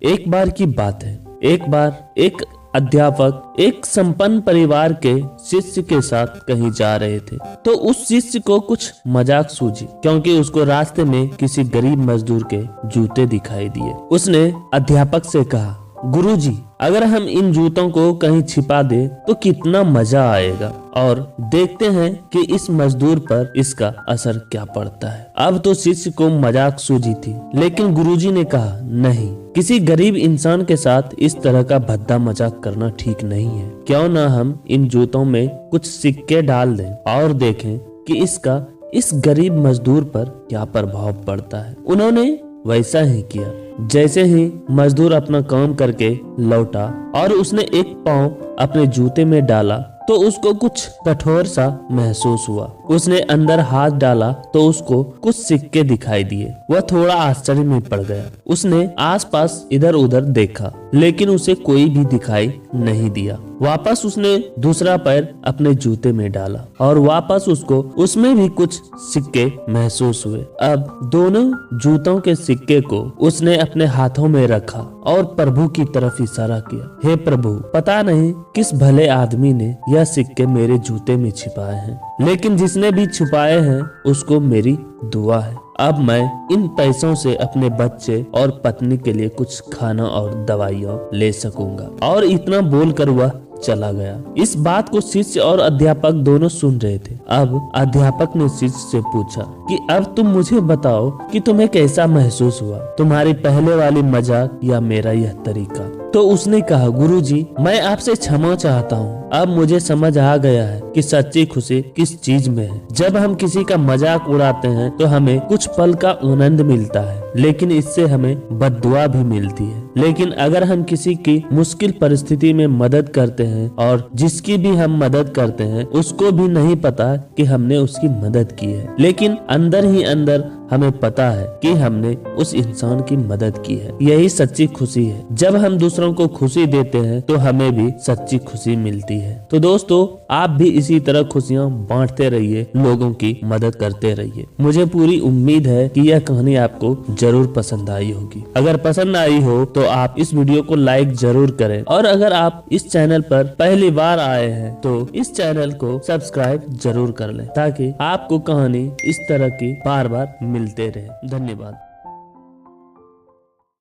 एक बार की बात है। एक बार एक अध्यापक एक संपन्न परिवार के शिष्य के साथ कहीं जा रहे थे, तो उस शिष्य को कुछ मजाक सूझी, क्योंकि उसको रास्ते में किसी गरीब मजदूर के जूते दिखाई दिए। उसने अध्यापक से कहा, गुरुजी, अगर हम इन जूतों को कहीं छिपा दे तो कितना मजा आएगा, और देखते हैं कि इस मजदूर पर इसका असर क्या पड़ता है। अब तो शिष्य को मजाक सूझी थी, लेकिन गुरुजी ने कहा, नहीं, किसी गरीब इंसान के साथ इस तरह का भद्दा मजाक करना ठीक नहीं है। क्यों ना हम इन जूतों में कुछ सिक्के डाल दें और देखें कि इसका इस गरीब मजदूर पर क्या प्रभाव पड़ता है। उन्होंने वैसा ही किया। जैसे ही मजदूर अपना काम करके लौटा और उसने एक पाँव अपने जूते में डाला तो उसको कुछ कठोर सा महसूस हुआ। उसने अंदर हाथ डाला तो उसको कुछ सिक्के दिखाई दिए। वह थोड़ा आश्चर्य में पड़ गया। उसने आसपास इधर उधर देखा, लेकिन उसे कोई भी दिखाई नहीं दिया। वापस उसने दूसरा पैर अपने जूते में डाला और वापस उसको उसमें भी कुछ सिक्के महसूस हुए। अब दोनों जूतों के सिक्के को उसने अपने हाथों में रखा और प्रभु की तरफ इशारा किया, हे प्रभु, पता नहीं किस भले आदमी ने यह सिक्के मेरे जूते में छिपाए हैं, लेकिन जिसने भी छुपाए हैं उसको मेरी दुआ है। अब मैं इन पैसों से अपने बच्चे और पत्नी के लिए कुछ खाना और दवाइयाँ ले सकूंगा। और इतना बोलकर वह चला गया। इस बात को शिष्य और अध्यापक दोनों सुन रहे थे। अब अध्यापक ने शिष्य से पूछा कि अब तुम मुझे बताओ कि तुम्हें कैसा महसूस हुआ, तुम्हारी पहले वाली मजाक या मेरा यह तरीका। तो उसने कहा, गुरुजी, मैं आपसे क्षमा चाहता हूँ। अब मुझे समझ आ गया है कि सच्ची खुशी किस चीज में है। जब हम किसी का मजाक उड़ाते हैं तो हमें कुछ पल का आनंद मिलता है, लेकिन इससे हमें बद्दुआ भी मिलती है। लेकिन अगर हम किसी की मुश्किल परिस्थिति में मदद करते हैं और जिसकी भी हम मदद करते हैं उसको भी नहीं पता कि हमने उसकी मदद की है, लेकिन अंदर ही अंदर हमें पता है कि हमने उस इंसान की मदद की है। यही सच्ची खुशी है। जब हम दूसरों को खुशी देते हैं तो हमें भी सच्ची खुशी मिलती है। तो दोस्तों, आप भी इसी तरह खुशियाँ बांटते रहिए, लोगों की मदद करते रहिए। मुझे पूरी उम्मीद है कि यह कहानी आपको जरूर पसंद आई होगी। अगर पसंद आई हो तो आप इस वीडियो को लाइक जरूर करें, और अगर आप इस चैनल पर पहली बार आए हैं तो इस चैनल को सब्सक्राइब जरूर कर लें, ताकि आपको कहानी इस तरह की बार बार मिलते रहे। धन्यवाद।